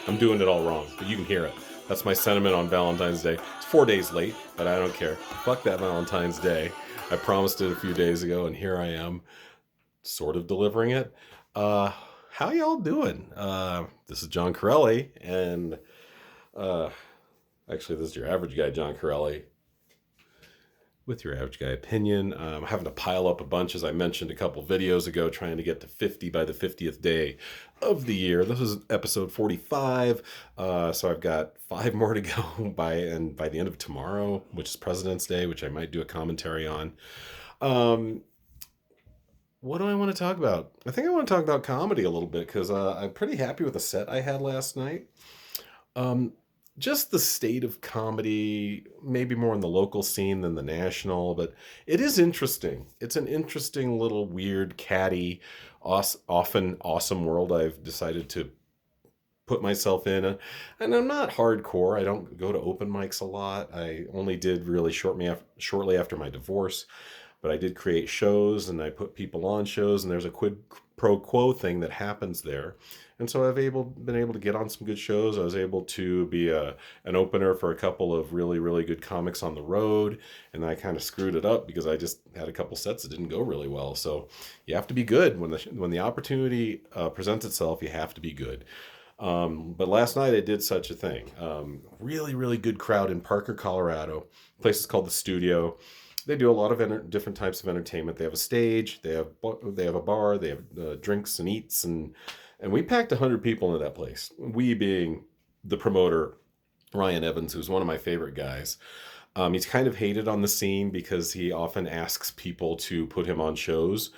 I'm doing it all wrong, but you can hear it. That's my sentiment on Valentine's Day. It's 4 days late, but I don't care. Fuck that Valentine's Day. I promised it a few days ago, and here I am, sort of delivering it. Uh, how y'all doing? This is John Corelli, and uh, actually, this is your average guy, John Corelli, with your average guy opinion. I'm having to pile up a bunch, as I mentioned a couple videos ago, trying to get to 50 by the 50th day of the year. This is episode 45, so I've got 5 more to go by the end of tomorrow, which is President's Day, which I might do a commentary on. What do I want to talk about? I think I want to talk about comedy a little bit because I'm pretty happy with the set I had last night. Um, just the state of comedy, maybe more in the local scene than the national, but it is interesting. It's an interesting little weird, catty, often awesome world I've decided to put myself in. And I'm not hardcore. I don't go to open mics a lot. I only did really shortly after my divorce, but I did create shows and I put people on shows, and there's a quid pro quo thing that happens there. And so been able to get on some good shows. I was able to be an opener for a couple of really, really good comics on the road, and I kind of screwed it up because I just had a couple sets that didn't go really well. So you have to be good when the opportunity presents itself. You have to be good. But last night I did such a thing. Really, really good crowd in Parker, Colorado. The place is called The Studio. They do a lot of different types of entertainment. They have a stage, they have a bar, they have drinks and eats, and we packed 100 people into that place. We being the promoter, Ryan Evans, who's one of my favorite guys. He's kind of hated on the scene because he often asks people to put him on shows,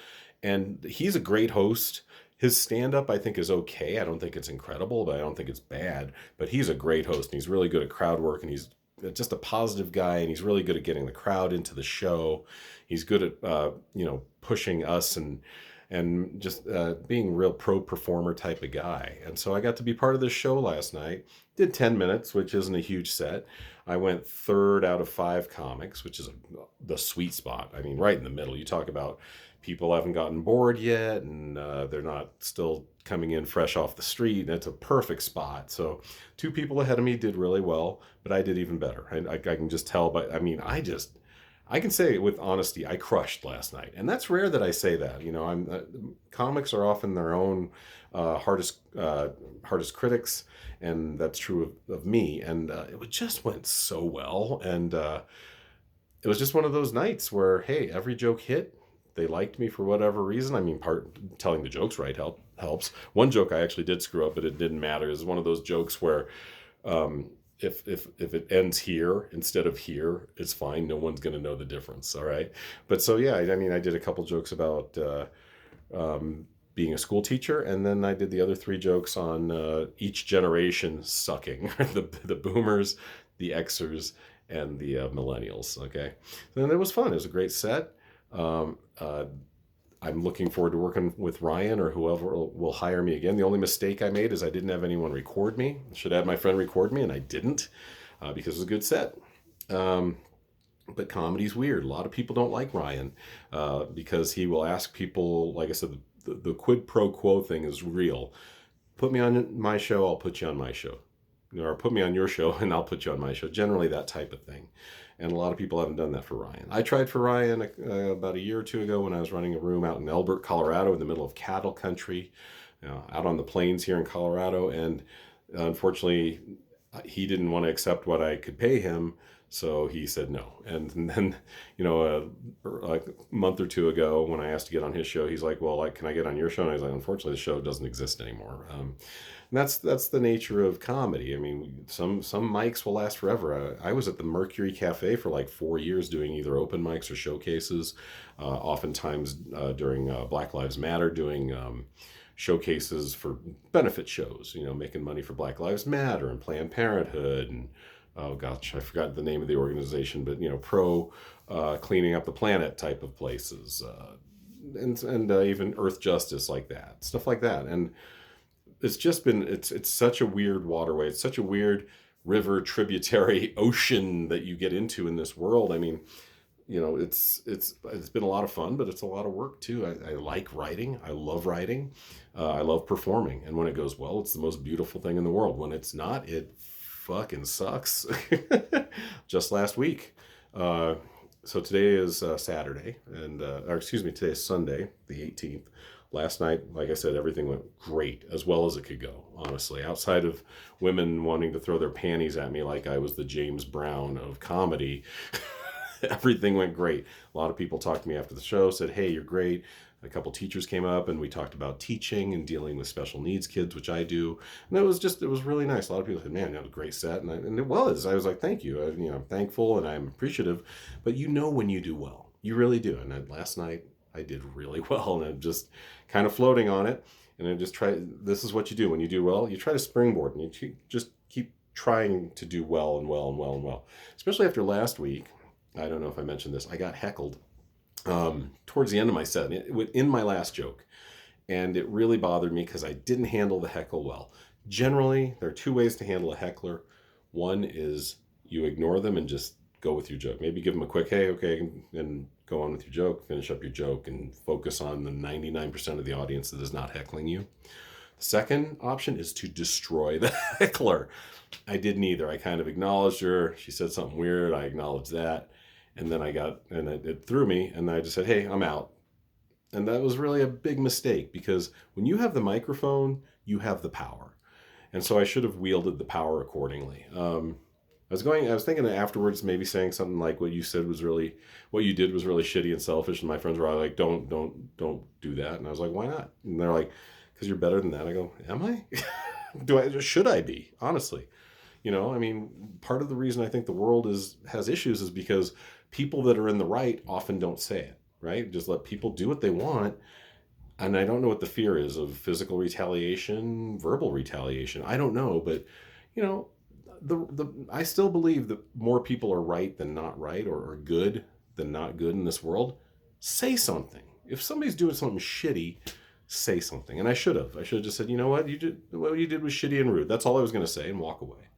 and he's a great host. His stand-up, I think, is okay. I don't think it's incredible, but I don't think it's bad. But he's a great host, and he's really good at crowd work, and he's just a positive guy, and he's really good at getting the crowd into the show. He's good at pushing us and just being a real pro performer type of guy. And so I got to be part of this show last night. Did 10 minutes, which isn't a huge set. I went third out of 5 comics, which is the sweet spot. I mean, right in the middle. You talk about people haven't gotten bored yet, and they're not still coming in fresh off the street. And it's a perfect spot. So 2 people ahead of me did really well, but I did even better. I can just tell. But I mean, I can say with honesty, I crushed last night, and that's rare that I say that. Comics are often their own hardest critics, and that's true of me. And it just went so well, and it was just one of those nights where, hey, every joke hit. They liked me for whatever reason. I mean, telling the jokes right helps. One joke I actually did screw up, but it didn't matter. It was one of those jokes where if it ends here instead of here, it's fine. No one's going to know the difference. All right. But so, yeah, I mean, I did a couple jokes about being a school teacher, and then I did the other 3 jokes on each generation sucking. the boomers, the Xers, and the millennials. Okay. And it was fun. It was a great set. I'm looking forward to working with Ryan or whoever will hire me again. The only mistake I made is I didn't have anyone record me. I should have had my friend record me, and I didn't because it was a good set. But comedy's weird. A lot of people don't like Ryan because he will ask people, like I said, the quid pro quo thing is real. Put me on my show, I'll put you on my show. Or put me on your show and I'll put you on my show. Generally that type of thing. And a lot of people haven't done that for Ryan. I tried for Ryan about a year or 2 ago when I was running a room out in Elbert, Colorado, in the middle of cattle country, out on the plains here in Colorado. And unfortunately, he didn't want to accept what I could pay him. So he said no. And then, like a month or 2 ago, when I asked to get on his show, he's like, well, can I get on your show? And I was like, unfortunately, the show doesn't exist anymore. And that's the nature of comedy. I mean, some mics will last forever. I was at the Mercury Cafe for like 4 years doing either open mics or showcases, oftentimes during Black Lives Matter, doing showcases for benefit shows, making money for Black Lives Matter and Planned Parenthood and, oh gosh, I forgot the name of the organization, but pro cleaning up the planet type of places, and even Earth Justice, like that, stuff like that. And it's just been it's such a weird waterway. It's such a weird river, tributary, ocean that you get into in this world. I mean, it's been a lot of fun, but it's a lot of work too. I like writing. I love writing. I love performing, and when it goes well, it's the most beautiful thing in the world. When it's not, it fucking sucks. Just last week. Uh, so today is Saturday, or excuse me, today is Sunday, the 18th. Last night, like I said, everything went great, as well as it could go, honestly. Outside of women wanting to throw their panties at me like I was the James Brown of comedy, everything went great. A lot of people talked to me after the show, said, "Hey, you're great." A couple teachers came up and we talked about teaching and dealing with special needs kids, which I do. And it was really nice. A lot of people said, "Man, you had a great set." And it was. I was like, "Thank you." I'm thankful and I'm appreciative. But when you do well, you really do. And last night I did really well, and I'm just kind of floating on it. And I just try. This is what you do when you do well. You try to springboard, and you just keep trying to do well and well and well and well. Especially after last week. I don't know if I mentioned this. I got heckled towards the end of my set, in my last joke. And it really bothered me because I didn't handle the heckle well. Generally, there are two ways to handle a heckler. One is you ignore them and just go with your joke. Maybe give them a quick, "Hey, okay," and go on with your joke, finish up your joke, and focus on the 99% of the audience that is not heckling you. The second option is to destroy the heckler. I did neither. I kind of acknowledged her. She said something weird. I acknowledged that. And then it threw me, and I just said, "Hey, I'm out." And that was really a big mistake, because when you have the microphone, you have the power. And so I should have wielded the power accordingly. I was thinking afterwards, maybe saying something like, what you did was really shitty and selfish. And my friends were all like, don't do that. And I was like, "Why not?" And they're like, "Because you're better than that." I go, "Am I?" Should I be? Honestly. Part of the reason I think the world has issues is because people that are in the right often don't say it, right? Just let people do what they want. And I don't know what the fear is of physical retaliation, verbal retaliation. I don't know, but you know, I still believe that more people are right than not right, or good than not good in this world. Say something. If somebody's doing something shitty, say something. And I should have just said, "You know what? What you did was shitty and rude." That's all I was going to say, and walk away.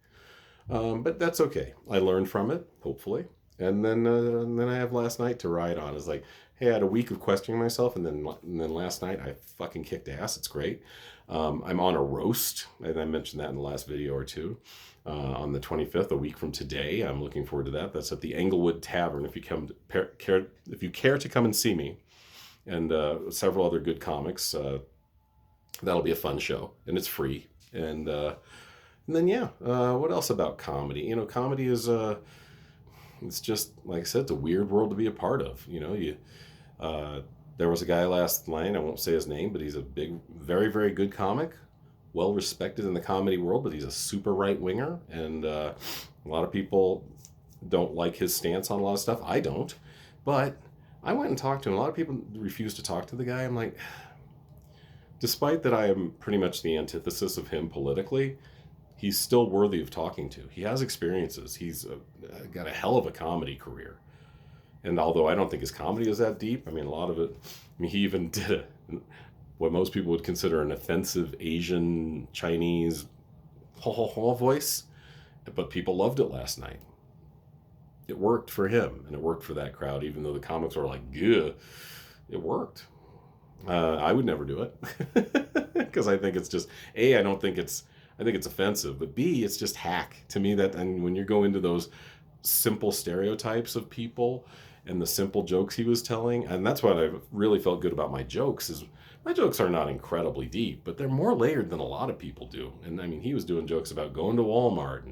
But that's okay. I learned from it, hopefully. And then I have last night to ride on. It's like, hey, I had a week of questioning myself, and then last night I fucking kicked ass. It's great. I'm on a roast, and I mentioned that in the last video or two. On the 25th, a week from today, I'm looking forward to that. That's at the Englewood Tavern. If you care to come and see me, and several other good comics, that'll be a fun show, and it's free. And then what else about comedy? Comedy is it's just, like I said, it's a weird world to be a part of. There was a guy last night, I won't say his name, but he's a big, very, very good comic, well respected in the comedy world, but he's a super right winger, and a lot of people don't like his stance on a lot of stuff. I don't, but I went and talked to him. A lot of people refuse to talk to the guy. I'm like, despite that I am pretty much the antithesis of him politically, he's still worthy of talking to. He has experiences. He's got a hell of a comedy career. And although I don't think his comedy is that deep, a lot of it, he even did what most people would consider an offensive Asian, Chinese, ho ho ho voice. But people loved it last night. It worked for him, and it worked for that crowd, even though the comics were like, "Gah." It worked. I would never do it, because I think it's just, I think it's offensive, but B, it's just hack to me. And when you go into those simple stereotypes of people and the simple jokes he was telling, and that's what I really felt good about my jokes, is my jokes are not incredibly deep, but they're more layered than a lot of people do. And he was doing jokes about going to Walmart,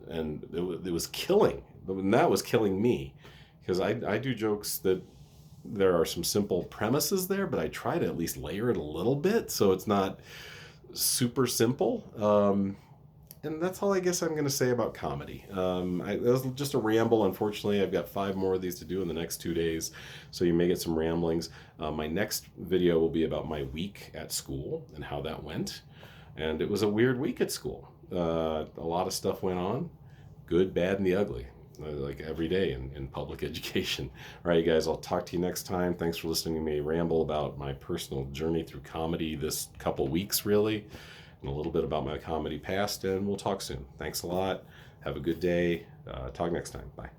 and it was killing, and that was killing me, because I do jokes that there are some simple premises there, but I try to at least layer it a little bit so it's not super simple. And that's all I guess I'm going to say about comedy. That was just a ramble. Unfortunately, I've got 5 more of these to do in the next 2 days, so you may get some ramblings. My next video will be about my week at school and how that went. And it was a weird week at school. A lot of stuff went on, good, bad, and the ugly, like every day in public education. All right, you guys, I'll talk to you next time. Thanks for listening to me ramble about my personal journey through comedy this couple weeks, really, and a little bit about my comedy past, and we'll talk soon. Thanks a lot. Have a good day. Talk next time. Bye.